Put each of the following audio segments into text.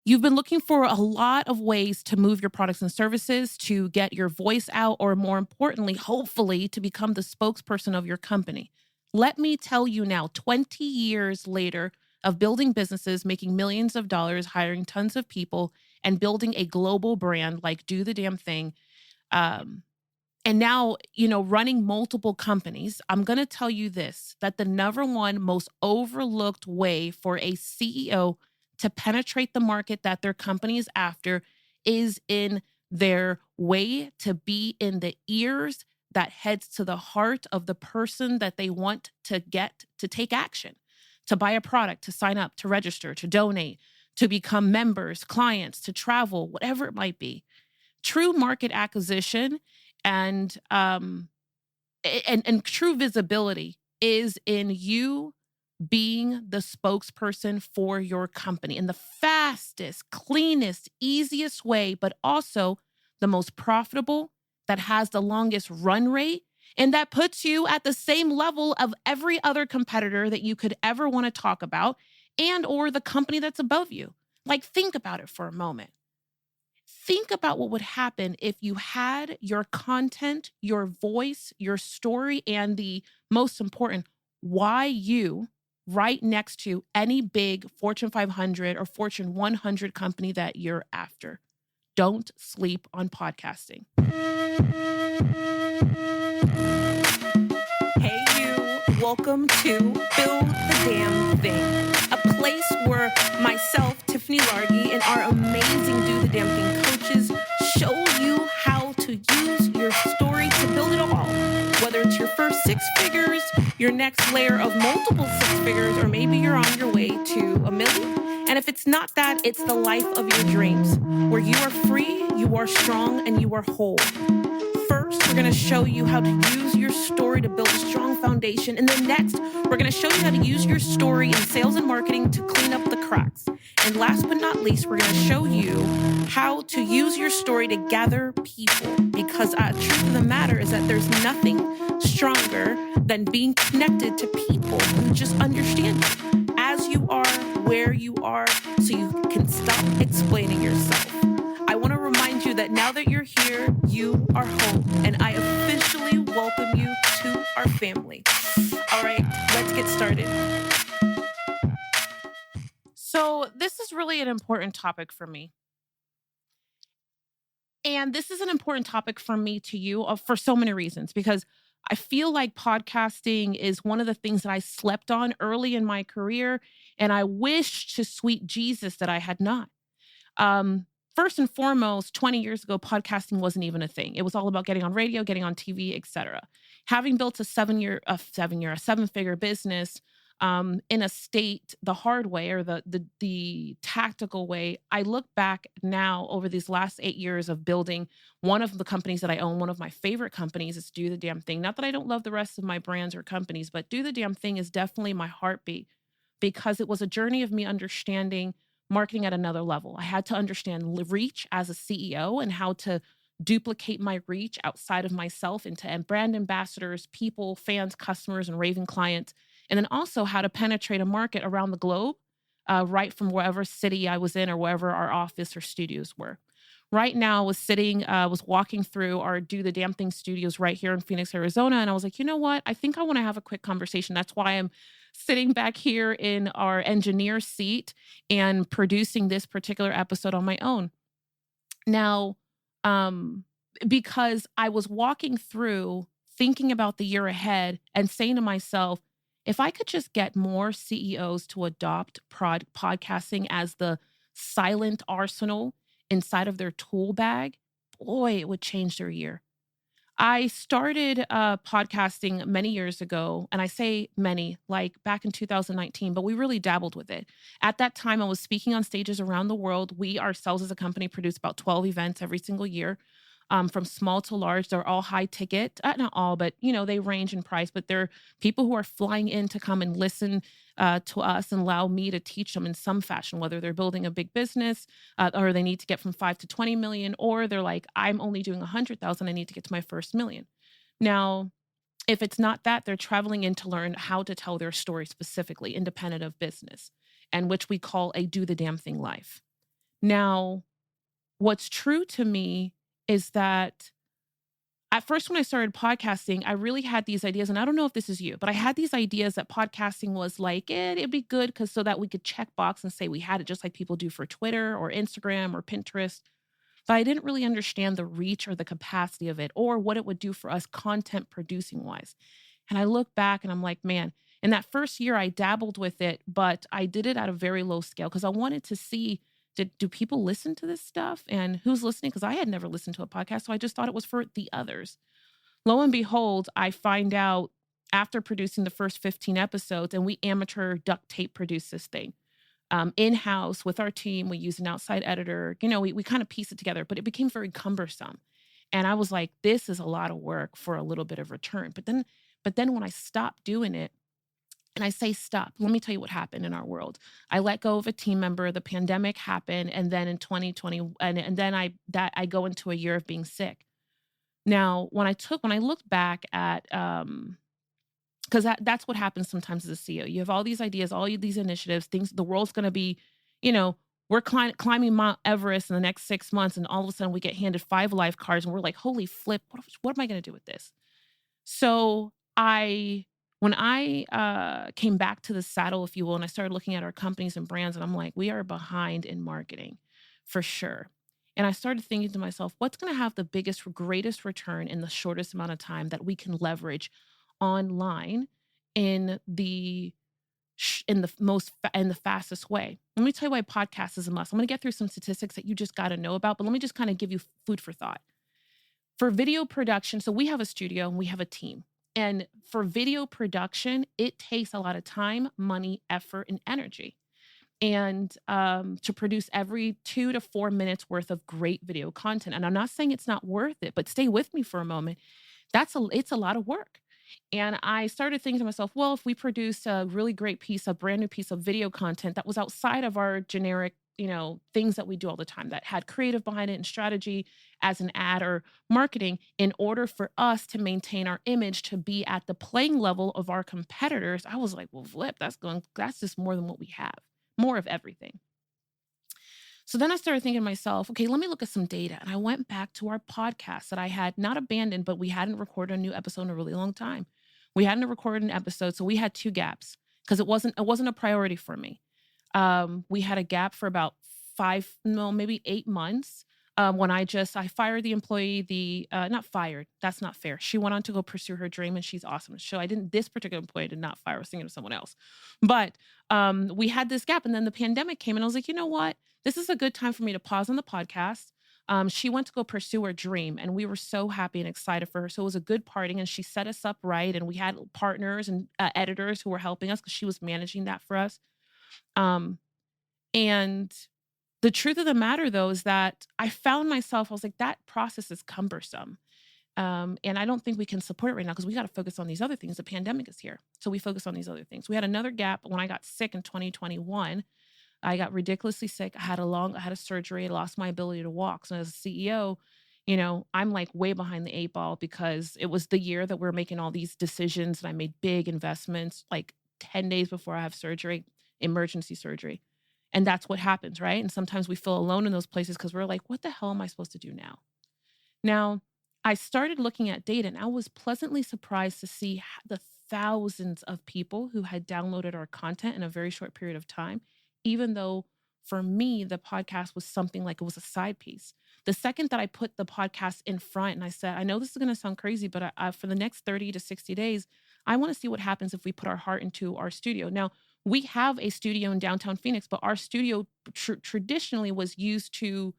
You've been looking for a lot of ways to move your products and services, to get your voice out, or more importantly, hopefully, to become the spokesperson of your company. Let me tell you now, 20 years later of building businesses, making millions of dollars, hiring tons of people, and building a global brand like Do the Damn Thing, um, and now, running multiple companies, I'm going to tell you this, that the number one most overlooked way for a CEO to penetrate the market that their company is after is in their way to be in the ears that heads to the heart of the person that they want to get to take action, to buy a product, to sign up, to register, to donate, to become members, clients, to travel, whatever it might be. True market acquisition and and true visibility is in you being the spokesperson for your company in the fastest, cleanest, easiest way, but also the most profitable, that has the longest run rate, and that puts you at the same level of every other competitor that you could ever want to talk about and or the company that's above you. Like, think about it for a moment. Think about what would happen if you had your content, your voice, your story, and the most important, why you, right next to any big Fortune 500 or Fortune 100 company that you're after. Don't sleep on podcasting. Hey, you. Welcome to Build the Damn Thing, a place where myself, Tiffany Largy, and our amazing Do the Damn Thing coaches show you how to use your story to build it all. Whether it's your first 6 figures, your next layer of multiple 6 figures, or maybe you're on your way to $1 million. And if it's not that, it's the life of your dreams, where you are free, you are strong, and you are whole. First, we're going to show you how to use your story to build a strong foundation. And then next, we're going to show you how to use your story in sales and marketing to clean up the cracks. And last but not least, we're going to show you how to use your story to gather people. Because the truth of the matter is that there's nothing stronger than being connected to people who just understand you as you are, where you are, so you can stop explaining yourself. I want to remind you that now that you're here, you are home, and I officially welcome you to our family. All right, let's get started. So this is really an important topic for me. And this is an important topic for me to you for so many reasons, because I feel like podcasting is one of the things that I slept on early in my career, and I wish to sweet Jesus that I had not. First and foremost, 20 years ago, podcasting wasn't even a thing. It was all about getting on radio, getting on TV, etc. Having built a 7-figure business in a state the hard way, or the tactical way, I look back now over these last 8 years of building one of the companies that I own. One of my favorite companies is Do the Damn Thing. Not that I don't love the rest of my brands or companies, but Do the Damn Thing is definitely my heartbeat, because it was a journey of me understanding marketing at another level. I had to understand reach as a CEO and how to duplicate my reach outside of myself into brand ambassadors, people, fans, customers, and raving clients. And then also how to penetrate a market around the globe, right from wherever city I was in or wherever our office or studios were. Right now, I was walking through our Do the Damn Thing studios right here in Phoenix, Arizona. And I was like, you know what? I think I want to have a quick conversation. That's why I'm sitting back here in our engineer seat and producing this particular episode on my own. Now, because I was walking through thinking about the year ahead and saying to myself, if I could just get more CEOs to adopt podcasting as the silent arsenal inside of their tool bag, boy, it would change their year. I started podcasting many years ago, and I say many, like back in 2019, but we really dabbled with it. At that time, I was speaking on stages around the world. We ourselves as a company produce about 12 events every single year, from small to large. They're all high ticket, not all, but they range in price. But they're people who are flying in to come and listen to us and allow me to teach them in some fashion, whether they're building a big business or they need to get from 5 to 20 million, or they're like, I'm only doing 100,000. I need to get to my first million. Now, if it's not that, they're traveling in to learn how to tell their story specifically, independent of business, and which we call a Do the Damn Thing life. Now, what's true to me is that at first, when I started podcasting, I really had these ideas, and I don't know if this is you, but I had these ideas that podcasting was like, it'd be good because so that we could check box and say we had it just like people do for Twitter or Instagram or Pinterest. But I didn't really understand the reach or the capacity of it or what it would do for us content producing wise. And I look back and I'm like, man, in that first year, I dabbled with it, but I did it at a very low scale because I wanted to see do people listen to this stuff and who's listening? Because I had never listened to a podcast. So I just thought it was for the others. Lo and behold, I find out after producing the first 15 episodes, and we amateur duct tape produced this thing in house with our team. We use an outside editor. We kind of piece it together, but it became very cumbersome. And I was like, this is a lot of work for a little bit of return. But then when I stopped doing it, and I say stop, let me tell you what happened in our world. I let go of a team member, the pandemic happened, and then in 2020, and then I go into a year of being sick. Now, when I looked back at, because that's what happens sometimes as a CEO. You have all these ideas, these initiatives, things. The world's going to be, you know, we're climbing Mount Everest in the next 6 months, and all of a sudden we get handed 5 life cards, and we're like, "Holy flip! What am I going to do with this?" So when I came back to the saddle, if you will, and I started looking at our companies and brands, and I'm like, we are behind in marketing, for sure. And I started thinking to myself, what's going to have the biggest, greatest return in the shortest amount of time that we can leverage online in the fastest way. Let me tell you why podcast is a must. I'm going to get through some statistics that you just got to know about, but let me just kind of give you food for thought. For video production, so we have a studio and we have a team. And for video production, it takes a lot of time, money, effort, and energy. And to produce every 2 to 4 minutes worth of great video content. And I'm not saying it's not worth it, but stay with me for a moment. It's a lot of work. And I started thinking to myself, well, if we produced a really great piece, a brand new piece of video content that was outside of our generic, things that we do all the time, that had creative behind it and strategy as an ad or marketing, in order for us to maintain our image to be at the playing level of our competitors, I was like, well, flip, that's just more than what we have, more of everything. So then I started thinking to myself, okay, let me look at some data. And I went back to our podcast that I had not abandoned, but we hadn't recorded a new episode in a really long time. We hadn't recorded an episode, so we had 2 gaps because it wasn't a priority for me. We had a gap for about 5, no, maybe 8 months. When I fired the employee, not fired, that's not fair. She went on to go pursue her dream and she's awesome. So this particular employee did not fire. I was thinking of someone else. But we had this gap, and then the pandemic came, and I was like, you know what? This is a good time for me to pause on the podcast. She went to go pursue her dream, and we were so happy and excited for her. So it was a good parting, and she set us up right. And we had partners and editors who were helping us because she was managing that for us. Um, and the truth of the matter, though, is that I found myself, I was like, that process is cumbersome. And I don't think we can support it right now because we got to focus on these other things. The pandemic is here. So we focus on these other things. We had another gap when I got sick in 2021. I got ridiculously sick. I had a surgery. I lost my ability to walk. So as a CEO, I'm like way behind the 8 ball because it was the year that we're making all these decisions, and I made big investments like 10 days before I have surgery, emergency surgery. And that's what happens, right? And sometimes we feel alone in those places because we're like, what the hell am I supposed to do now? Now, I started looking at data, and I was pleasantly surprised to see the thousands of people who had downloaded our content in a very short period of time, even though for me, the podcast was something like it was a side piece. The second that I put the podcast in front and I said, I know this is going to sound crazy, but for the next 30 to 60 days, I want to see what happens if we put our heart into our studio. Now, we have a studio in downtown Phoenix, but our studio traditionally was used to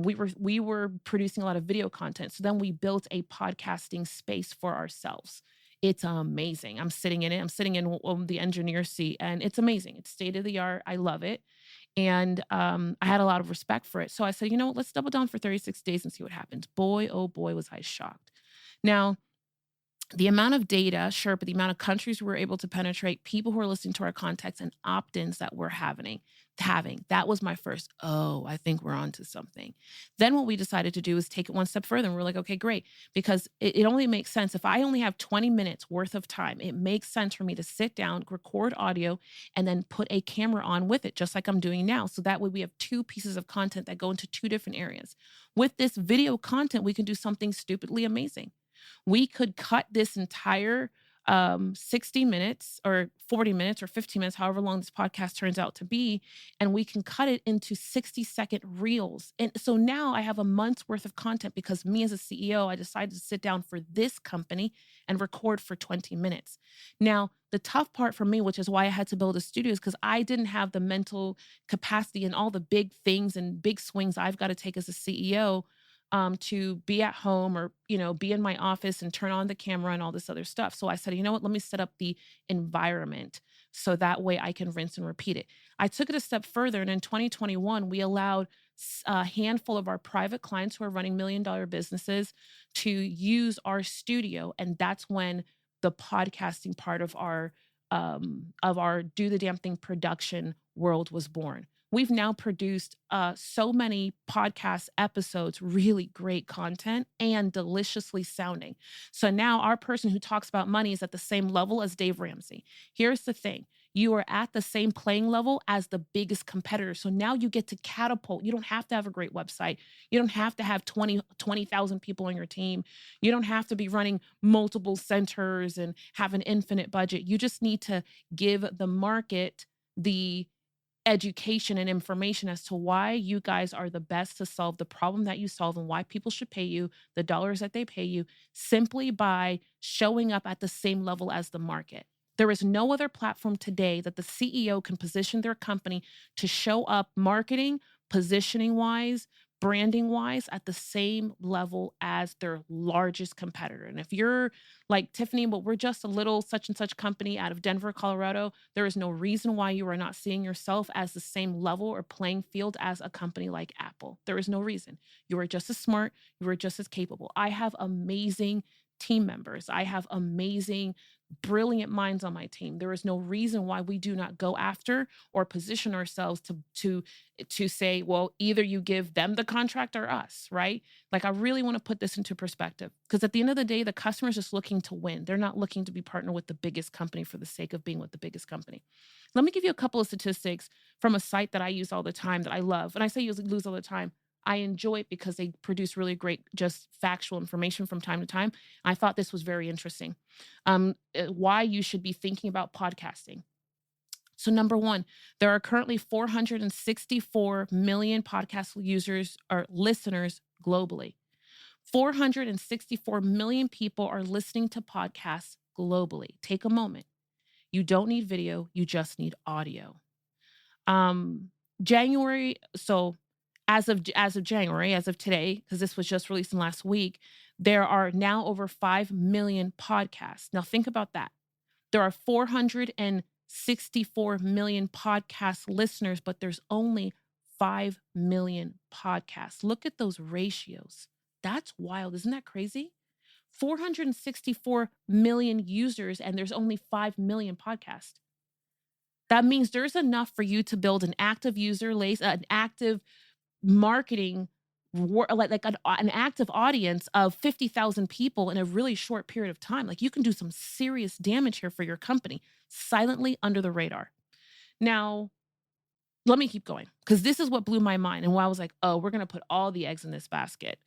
we were producing a lot of video content. So then we built a podcasting space for ourselves. It's amazing. I'm sitting in it. I'm sitting in the engineer seat, and it's amazing. It's state of the art. I love it. And I had a lot of respect for it. So I said, you know what, let's double down for 36 days and see what happens. Boy, oh boy, was I shocked. Now, The amount of data, sure, but the amount of countries we're able to penetrate, people who are listening to our contacts and opt-ins that we're having. That was my first, oh, I think we're onto something. Then what we decided to do is take it one step further. And we're like, okay, great. Because it only makes sense. If I only have 20 minutes worth of time, it makes sense for me to sit down, record audio, and then put a camera on with it, just like I'm doing now. So that way we have two pieces of content that go into two different areas. With this video content, we can do something stupidly amazing. We could cut this entire 60 minutes or 40 minutes or 15 minutes, however long this podcast turns out to be, and we can cut it into 60-second reels. And so now I have a month's worth of content because me as a CEO, I decided to sit down for this company and record for 20 minutes. Now, the tough part for me, which is why I had to build a studio, is because I didn't have the mental capacity and all the big things and big swings I've got to take as a CEO to be at home or, be in my office and turn on the camera and all this other stuff. So I said, you know what, let me set up the environment so that way I can rinse and repeat it. I took it a step further. And in 2021, we allowed a handful of our private clients who are running $1 million businesses to use our studio. And that's when the podcasting part of our Do the Damn Thing production world was born. We've now produced so many podcast episodes, really great content and deliciously sounding. So now our person who talks about money is at the same level as Dave Ramsey. Here's the thing. You are at the same playing level as the biggest competitor. So now you get to catapult. You don't have to have a great website. You don't have to have 20,000 people on your team. You don't have to be running multiple centers and have an infinite budget. You just need to give the market the education and information as to why you guys are the best to solve the problem that you solve and why people should pay you the dollars that they pay you simply by showing up at the same level as the market. There is no other platform today that the CEO can position their company to show up marketing, positioning wise, branding wise at the same level as their largest competitor. And if you're like Tiffany, but we're just a little such and such company out of Denver, Colorado, there is no reason why you are not seeing yourself as the same level or playing field as a company like Apple. There is no reason. You are just as smart. You are just as capable. I have amazing team members. I have amazing, brilliant minds on my team. There is no reason why we do not go after or position ourselves to say, well, either you give them the contract or us, right? Like I really want to put this into perspective because at the end of the day, the customer is just looking to win. They're not looking to be partnered with the biggest company for the sake of being with the biggest company. Let me give you a couple of statistics from a site that I use all the time that I love. And I say use all the time. I enjoy it because they produce really great, just factual information from time to time. I thought this was very interesting. Why you should be thinking about podcasting. So, number one, there are currently 464 million podcast users or listeners globally. 464 million people are listening to podcasts globally. Take a moment. You don't need video, you just need audio. Um, January, so as of January, as of today, because this was just released in last week, there are now over 5 million podcasts. Now think about that. There are 464 million podcast listeners, but there's only 5 million podcasts. Look at those ratios. That's wild. Isn't that crazy? 464 million users, and there's only 5 million podcasts. That means there's enough for you to build an active user base, an active marketing, like an active audience of 50,000 people in a really short period of time. Like you can do some serious damage here for your company silently under the radar. Now, let me keep going because this is what blew my mind and why I was like, oh, we're going to put all the eggs in this basket.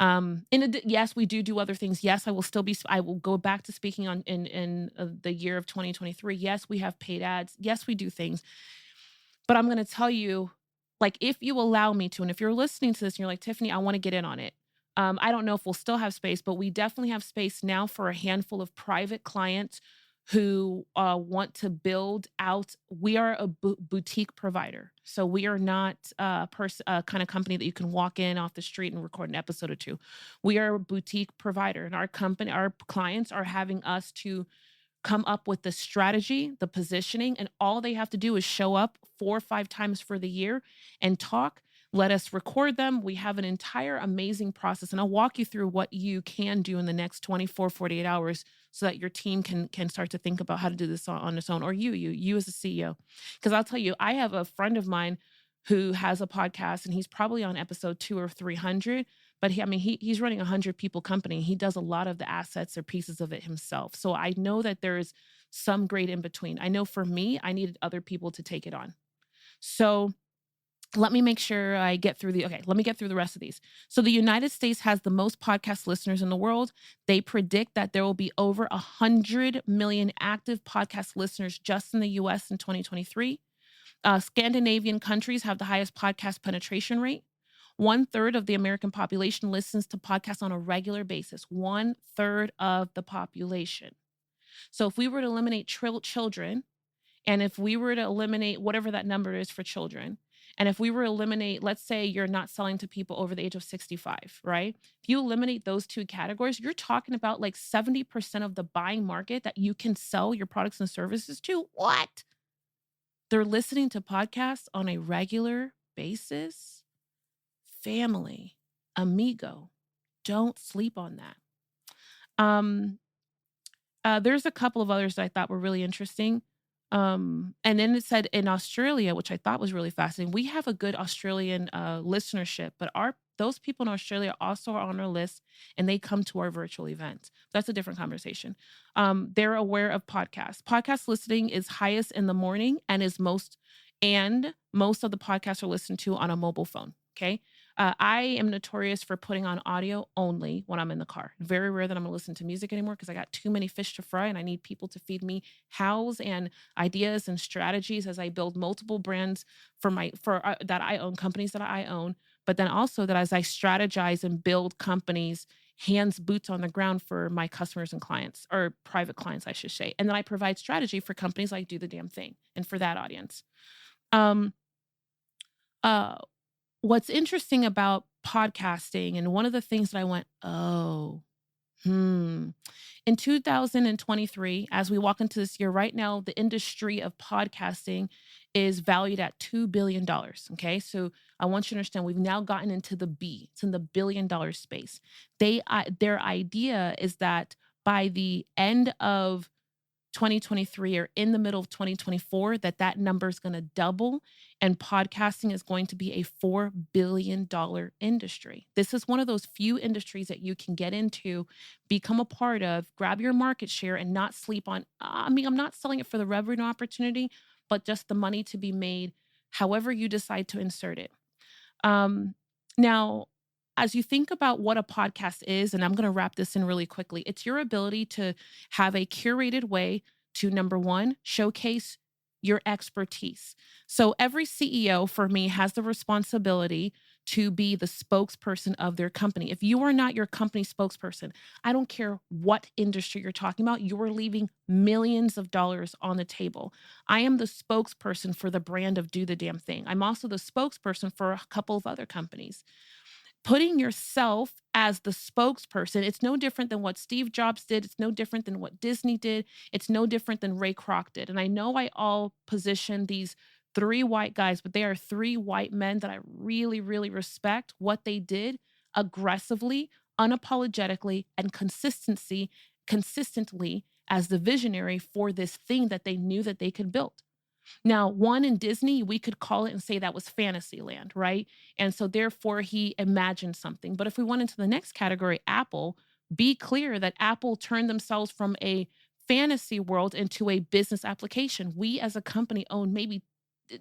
Yes, we do other things. Yes, I will go back to speaking on in the year of 2023. Yes, we have paid ads. Yes, we do things. But I'm going to tell you, like, if you allow me to, and if you're listening to this and you're like, Tiffany, I want to get in on it. I don't know if we'll still have space, but we definitely have space now for a handful of private clients who want to build out. We are a boutique provider. So we are not a kind of company that you can walk in off the street and record an episode or two. We are a boutique provider, and our clients are having us to come up with the strategy, the positioning, and all they have to do is show up 4 or 5 times for the year and talk Let us record them. We have an entire amazing process, and I'll walk you through what you can do in the next 24, 48 hours so that your team can start to think about how to do this on its own, or you as a CEO. Because I'll tell you, I have a friend of mine who has a podcast, and he's probably on episode 2 or 300, but he's running a 100 people company. He does a lot of the assets or pieces of it himself. So I know that there's some grade in between. I know for me, I needed other people to take it on. So let me make sure I get through let me get through the rest of these. So the United States has the most podcast listeners in the world. They predict that there will be over 100 million active podcast listeners just in the US in 2023. Scandinavian countries have the highest podcast penetration rate. 1/3 of the American population listens to podcasts on a regular basis. 1/3 of the population. So if we were to eliminate children, and if we were to eliminate whatever that number is for children, and if we were to eliminate, let's say you're not selling to people over the age of 65, right? If you eliminate those two categories, you're talking about like 70% of the buying market that you can sell your products and services to. What? They're listening to podcasts on a regular basis. Family, amigo, don't sleep on that. There's a couple of others that I thought were really interesting. And then it said in Australia, which I thought was really fascinating, we have a good Australian listenership, but those people in Australia also are on our list, and they come to our virtual events. That's a different conversation. They're aware of podcasts. Podcast listening is highest in the morning, and most of the podcasts are listened to on a mobile phone. Okay. I am notorious for putting on audio only when I'm in the car. Very rare that I'm gonna listen to music anymore because I got too many fish to fry, and I need people to feed me hows and ideas and strategies as I build multiple brands that I own, companies that I own, but then also that as I strategize and build companies, boots on the ground for my customers and clients, or private clients, I should say. And then I provide strategy for companies like Do the Damn Thing and for that audience. Um, uh, what's interesting about podcasting, and one of the things that I went, oh, in 2023, as we walk into this year, right now, the industry of podcasting is valued at $2 billion. Okay. So I want you to understand we've now gotten into it's in the $1 billion space. Their idea is that by the end of 2023 or in the middle of 2024, that number is going to double, and podcasting is going to be a $4 billion industry. This is one of those few industries that you can get into, become a part of, grab your market share, and not sleep on. I'm not selling it for the revenue opportunity, but just the money to be made however you decide to insert it. Now, as you think about what a podcast is, and I'm going to wrap this in really quickly, it's your ability to have a curated way to, number one, showcase your expertise. So every CEO for me has the responsibility to be the spokesperson of their company. If you are not your company spokesperson, I don't care what industry you're talking about, you are leaving millions of dollars on the table. I am the spokesperson for the brand of Do the Damn Thing. I'm also the spokesperson for a couple of other companies. Putting yourself as the spokesperson, it's no different than what Steve Jobs did. It's no different than what Disney did. It's no different than Ray Kroc did. And I know I all position these 3 white guys, but they are 3 white men that I really, really respect what they did aggressively, unapologetically, and consistently as the visionary for this thing that they knew that they could build. Now, one in Disney, we could call it and say that was Fantasyland, right? And so therefore he imagined something. But if we went into the next category, Apple, be clear that Apple turned themselves from a fantasy world into a business application. We as a company own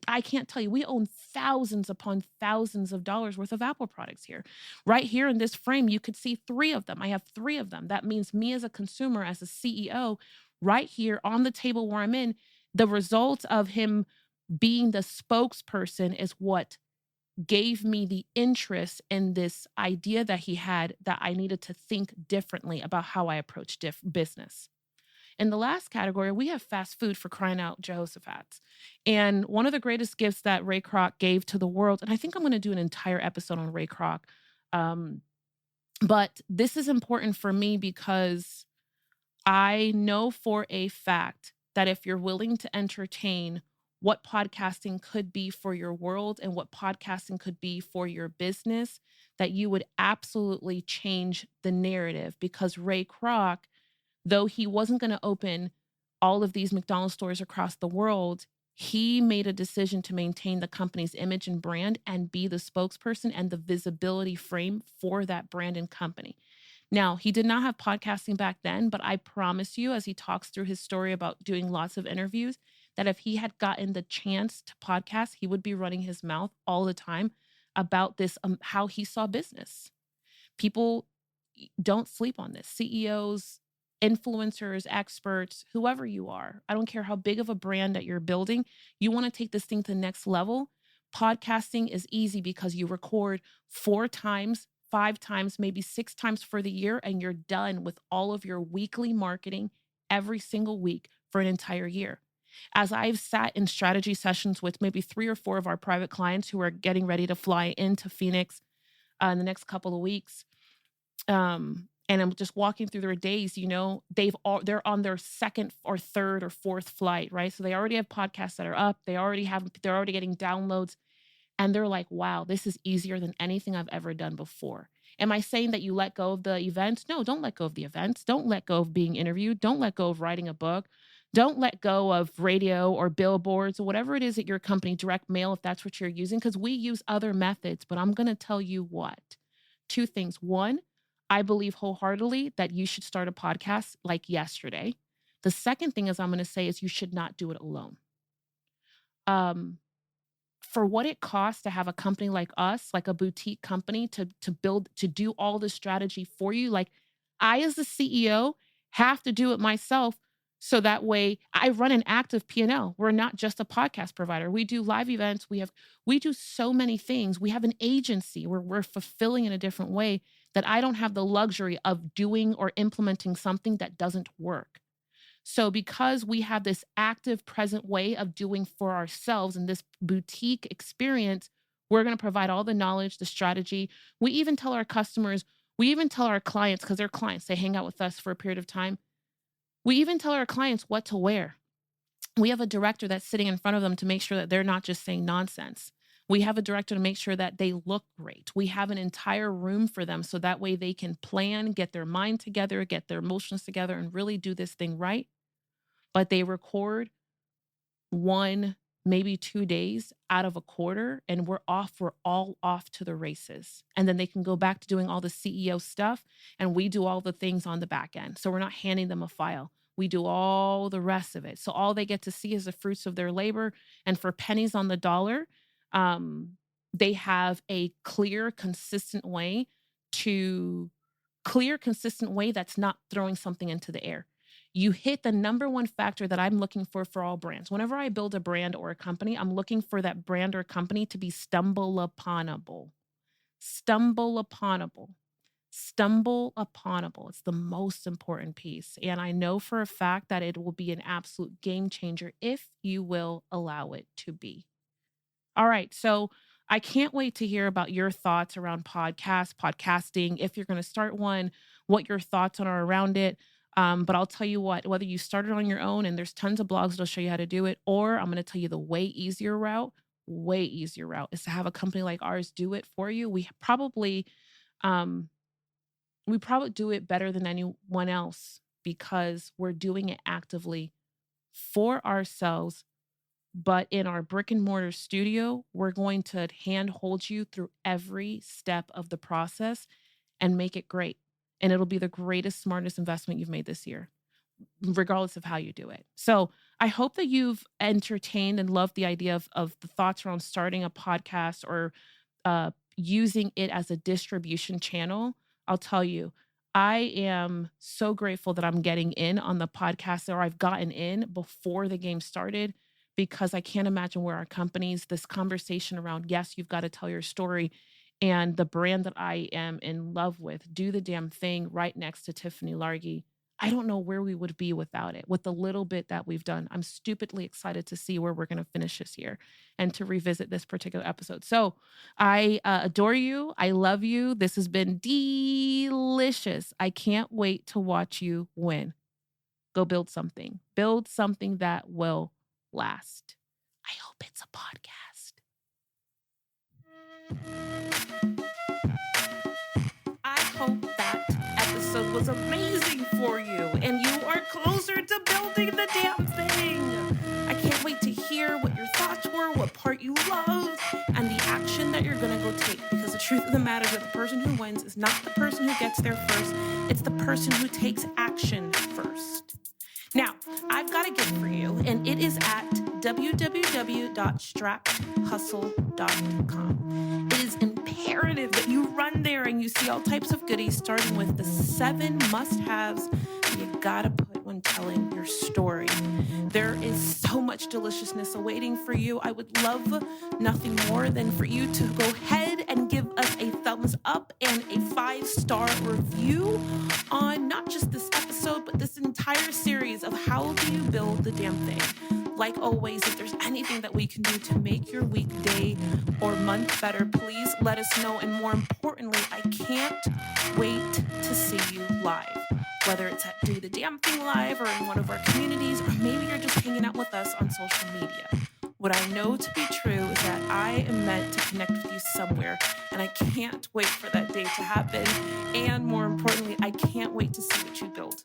I can't tell you, we own thousands upon thousands of dollars worth of Apple products here. Right here in this frame, you could see 3 of them. I have 3 of them. That means me as a consumer, as a CEO, right here on the table where I'm in, the result of him being the spokesperson is what gave me the interest in this idea that he had, that I needed to think differently about how I approach business. In the last category, we have fast food, for crying out Jehoshaphat. And one of the greatest gifts that Ray Kroc gave to the world, and I think I'm going to do an entire episode on Ray Kroc, but this is important for me because I know for a fact that if you're willing to entertain what podcasting could be for your world and what podcasting could be for your business, that you would absolutely change the narrative. Because Ray Kroc, though he wasn't going to open all of these McDonald's stores across the world, he made a decision to maintain the company's image and brand and be the spokesperson and the visibility frame for that brand and company. Now, he did not have podcasting back then, but I promise you, as he talks through his story about doing lots of interviews, that if he had gotten the chance to podcast, he would be running his mouth all the time about this, how he saw business. People don't sleep on this. CEOs, influencers, experts, whoever you are, I don't care how big of a brand that you're building, you want to take this thing to the next level. Podcasting is easy because you record 4 times, 5 times, maybe 6 times for the year, and you're done with all of your weekly marketing every single week for an entire year. As I've sat in strategy sessions with maybe 3 or 4 of our private clients who are getting ready to fly into Phoenix in the next couple of weeks, and I'm just walking through their days, they're on their second or third or fourth flight, right? So they already have podcasts that are up. They're already getting downloads, and they're like, wow, this is easier than anything I've ever done before. Am I saying that you let go of the events? No, don't let go of the events. Don't let go of being interviewed. Don't let go of writing a book. Don't let go of radio or billboards or whatever it is at your company, direct mail, if that's what you're using, because we use other methods. But I'm going to tell you what, 2 things. One, I believe wholeheartedly that you should start a podcast like yesterday. The second thing is I'm going to say is you should not do it alone. For what it costs to have a company like us, like a boutique company to do all the strategy for you, like I as the CEO have to do it myself. So that way I run an active P&L. We're not just a podcast provider. We do live events. We do so many things. We have an agency where we're fulfilling in a different way, that I don't have the luxury of doing or implementing something that doesn't work. So because we have this active, present way of doing for ourselves in this boutique experience, we're going to provide all the knowledge, the strategy. We even tell our customers, we even tell our clients, because they're clients, they hang out with us for a period of time. We even tell our clients what to wear. We have a director that's sitting in front of them to make sure that they're not just saying nonsense. We have a director to make sure that they look great. We have an entire room for them so that way they can plan, get their mind together, get their emotions together, and really do this thing right. But they record 1, maybe 2 days out of a quarter, and we're all off to the races. And then they can go back to doing all the CEO stuff, and we do all the things on the back end. So we're not handing them a file. We do all the rest of it. So all they get to see is the fruits of their labor. And for pennies on the dollar, they have a clear, consistent way that's not throwing something into the air. You hit the number one factor that I'm looking for all brands. Whenever I build a brand or a company, I'm looking for that brand or company to be stumble uponable. Stumble uponable. Stumble uponable. It's the most important piece. And I know for a fact that it will be an absolute game changer if you will allow it to be. All right. So I can't wait to hear about your thoughts around podcasting, if you're going to start one, what your thoughts are around it. But I'll tell you what, whether you started on your own and there's tons of blogs that'll show you how to do it, or I'm going to tell you the way easier route is to have a company like ours do it for you. Um, we probably do it better than anyone else because we're doing it actively for ourselves. But in our brick and mortar studio, we're going to hand hold you through every step of the process and make it great. And it'll be the greatest, smartest investment you've made this year, regardless of how you do it. So I hope that you've entertained and loved the idea of the thoughts around starting a podcast or using it as a distribution channel. I'll tell you, I am so grateful that I'm getting in on the podcast, or I've gotten in before the game started, because I can't imagine where our companies, this conversation around, yes, you've got to tell your story, and the brand that I am in love with, Do the Damn Thing, right next to Tiffany Largie. I don't know where we would be without it, with the little bit that we've done. I'm stupidly excited to see where we're going to finish this year and to revisit this particular episode. So I adore you. I love you. This has been delicious. I can't wait to watch you win. Go build something. Build something that will last. I hope it's a podcast. I hope that episode was amazing for you and you are closer to building the damn thing. I can't wait to hear what your thoughts were, what part you loved, and the action that you're going to go take. Because the truth of the matter is that the person who wins is not the person who gets there first. It's the person who takes action first. Now, I've got a gift for you, and it is at www.strappedhustle.com. It is imperative that you run there and you see all types of goodies, starting with the 7 must-haves you gotta put when telling your story. There is so much deliciousness awaiting for you. I would love nothing more than for you to go ahead and give us a thumbs up and a 5-star review on not just this episode, but this entire series of How Do You Build the Damn Thing. Like always, if there's anything that we can do to make your week, day, or month better, please let us know. And more importantly, I can't wait to see you live. Whether it's at Do the Damn Thing Live or in one of our communities, or maybe you're just hanging out with us on social media. What I know to be true is that I am meant to connect with you somewhere, and I can't wait for that day to happen. And more importantly, I can't wait to see what you build.